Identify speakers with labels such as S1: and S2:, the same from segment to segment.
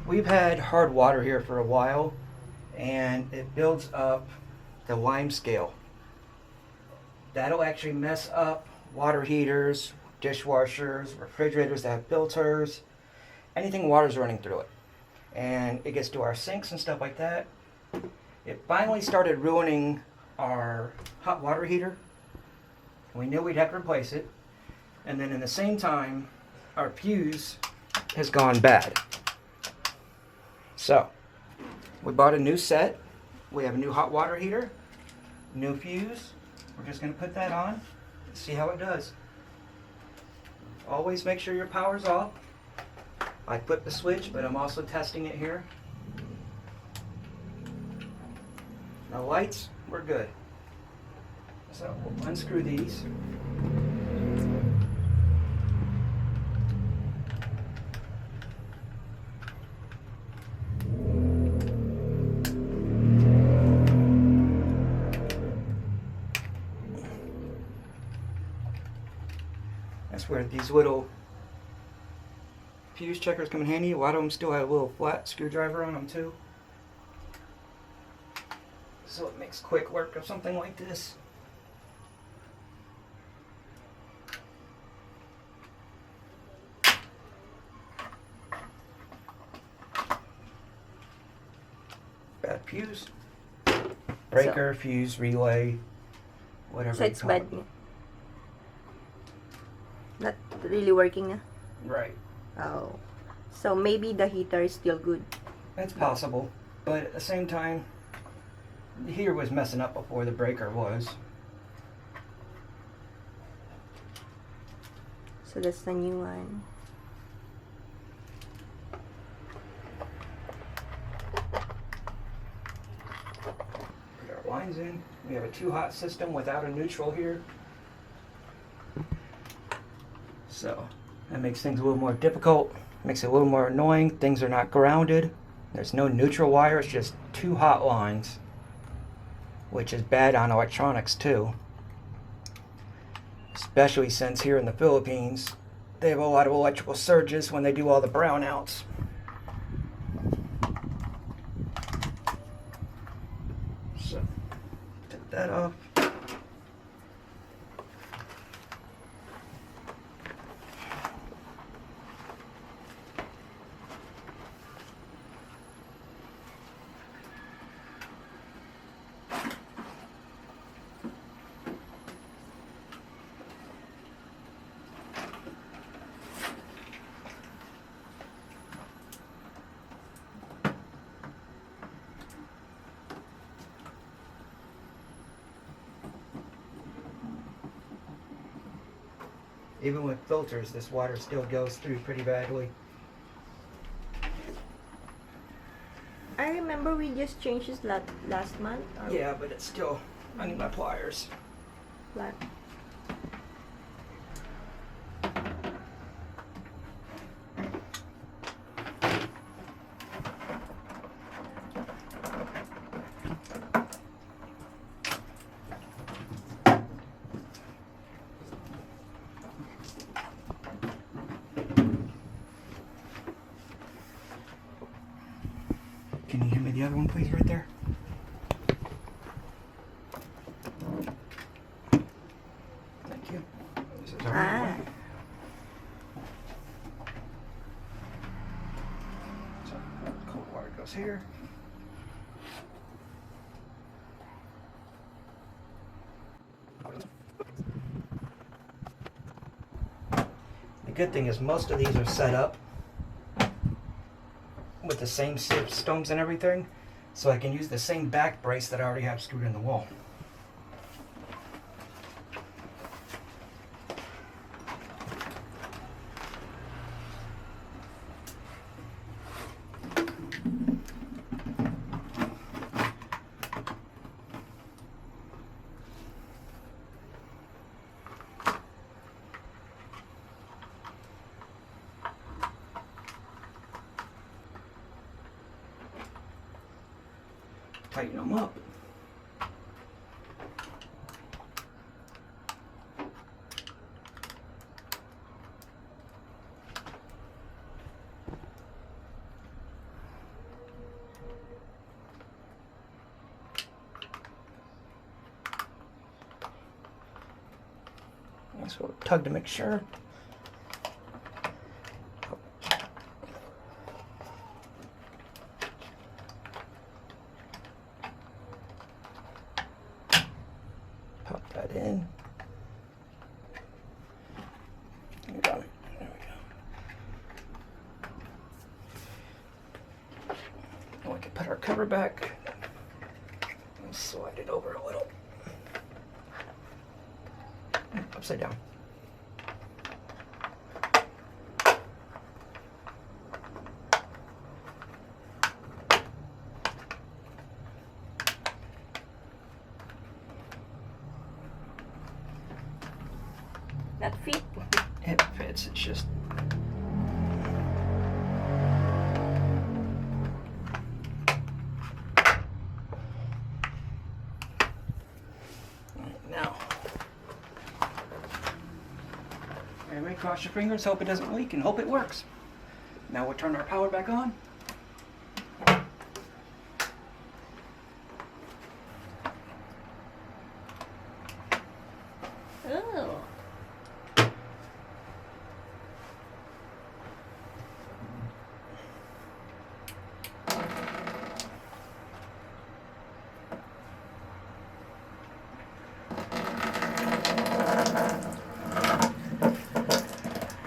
S1: We've had hard water here for a while, and it builds up the lime scale. That'll actually mess up water heaters, dishwashers, refrigerators that have filters, anything water's running through it. And it gets to our sinks and stuff like that. It finally started ruining our hot water heater. We knew we'd have to replace it. And then in the same time, our fuse has gone bad. So, we bought a new set. We have a new hot water heater, new fuse. We're just going to put that on and see how it does. Always make sure your power's off. I flipped the switch, but I'm also testing it here. The lights, we're good. So we'll unscrew these. That's where these little fuse checkers come in handy. A lot of them still have a little flat screwdriver on them too. So it makes quick work of something like this. Bad fuse. Breaker, fuse, relay, whatever
S2: So
S1: you
S2: it's
S1: call
S2: bad.
S1: it.
S2: Not really working na?
S1: Right.
S2: Oh. So maybe the heater is still good.
S1: It's possible. But at the same time, the heater was messing up before the breaker was.
S2: So that's the new one.
S1: Put our lines in. We have a too hot system without a neutral here. So that makes things a little more difficult, makes it a little more annoying. Things are not grounded. There's no neutral wire, it's just two hot lines, which is bad on electronics too. Especially since here in the Philippines, they have a lot of electrical surges when they do all the brownouts. So, take that off. Even with filters, this water still goes through pretty badly.
S2: I remember we just changed this last month. Or
S1: Yeah, but it's still, I need my pliers.
S2: What?
S1: Can you hand me the other one, please, right there? Thank you. This is our new one. So, cold water goes here. The good thing is most of these are set up with the same systems and everything, so I can use the same back brace that I already have screwed in the wall. Tighten them up. So tug to make sure. Pop that in. There we go. There we go. Now we can put our cover back and slide it over a little. Upside down.
S2: That fit?
S1: It fits, it's just... Alright, now. Everybody cross your fingers, hope it doesn't leak, and hope it works. Now we'll turn our power back on.
S2: Oh.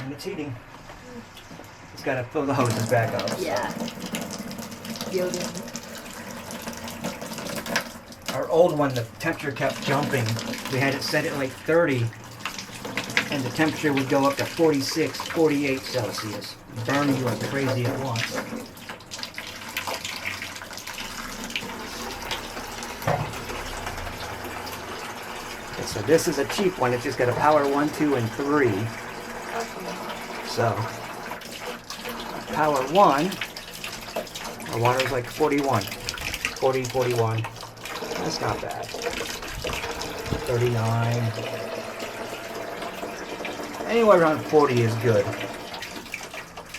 S1: And it's heating. It's got to fill the hoses back up. So.
S2: Yeah. Building.
S1: Our old one, the temperature kept jumping. We had it set at like 30, and the temperature would go up to 46, 48 Celsius, burning you like crazy at once. Okay, so this is a cheap one. It's just got a power 1, 2, and 3.
S2: Okay.
S1: So, power 1, our water's like 41, 40, 41. That's not bad. 39. Anywhere around 40 is good.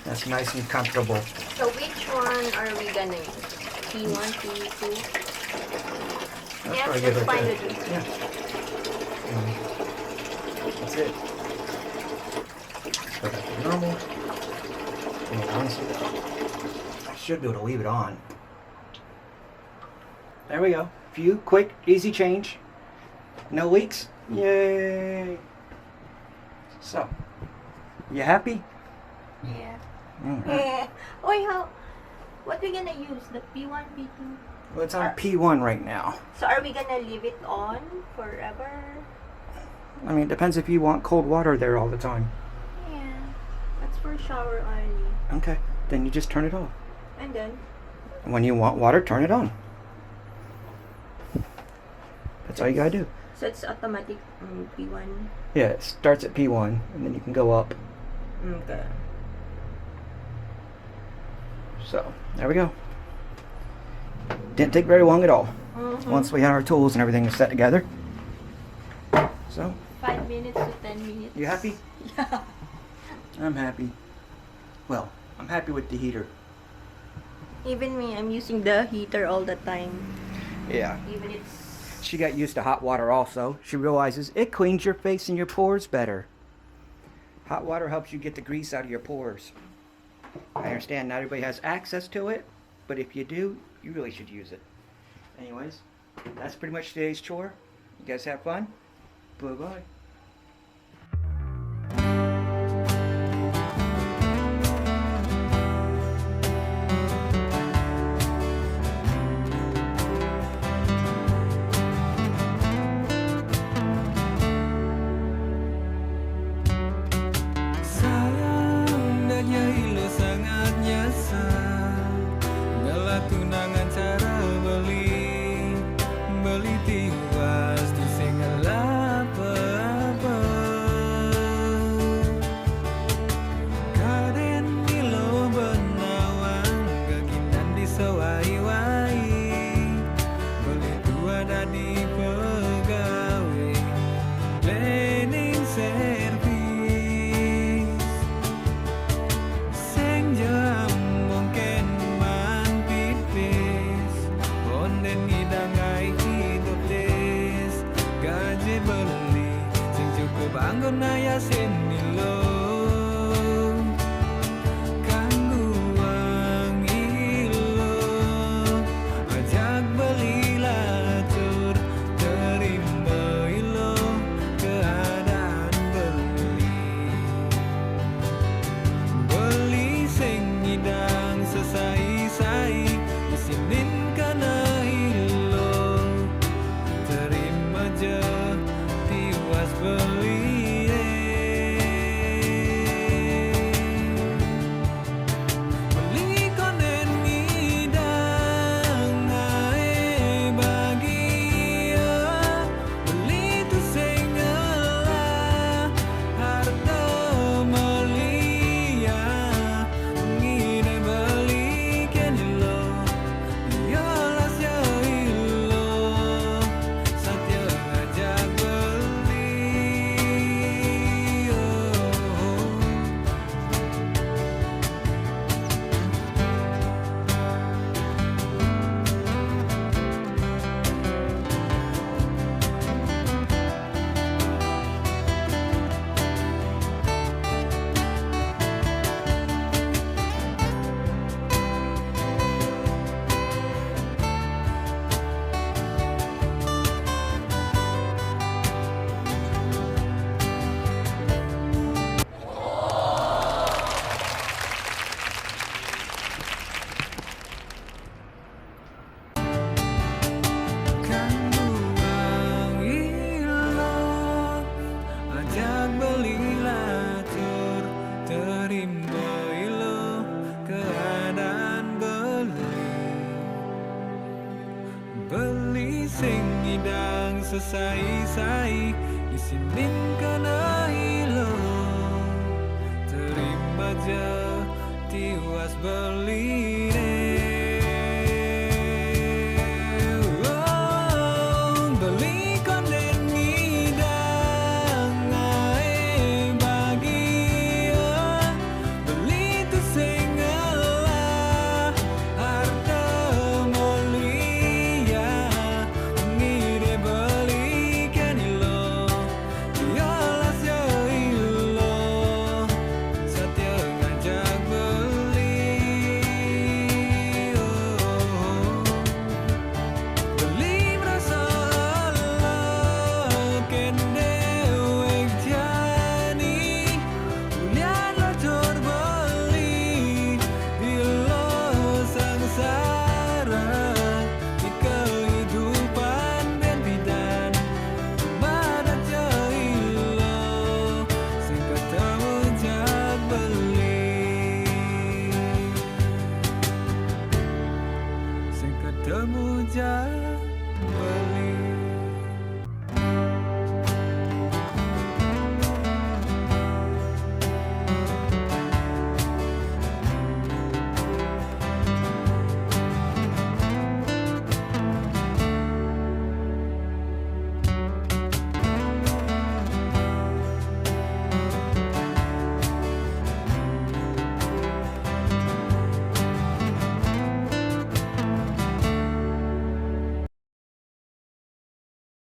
S1: That's nice and comfortable.
S2: So which one are we gonna use? P1, P2?
S1: That's
S2: Yeah,
S1: probably good
S2: that's
S1: right
S2: fine
S1: there.
S2: with me.
S1: Yeah. That's it. Go back to normal. And honestly, I should be able to leave it on. There we go. Few quick, easy change. No leaks. Yay! So, you happy?
S2: Yeah.
S1: Alright.
S2: Wait, what we gonna use? The P1, P2?
S1: Well, it's on P1 right now.
S2: So are we gonna leave it on forever?
S1: I mean, it depends if you want cold water there all the time.
S2: Yeah. That's for shower only.
S1: Okay, then you just turn it off.
S2: And then?
S1: When you want water, turn it on. That's all you gotta do.
S2: So it's automatic P1.
S1: Yeah, it starts at P1, and then you can go up.
S2: Okay.
S1: So, there we go. Didn't take very long at all.
S2: Mm-hmm.
S1: Once we had our tools and everything set together. So,
S2: 5 minutes to 10 minutes.
S1: you happy?
S2: Yeah.
S1: I'm happy. Well, I'm happy with the heater.
S2: Even me, I'm using the heater all the time.
S1: Yeah.
S2: Even it's...
S1: She got used to hot water also. She realizes it cleans your face and your pores better. Hot water helps you get the grease out of your pores. I understand not everybody has access to it, but if you do, you really should use it. Anyways, that's pretty much today's chore. You guys have fun? Bye-bye.
S3: Tunangan cara beli tiwas tu sing lapar sesai-sai isinin ka na hilo terima je tiwas berline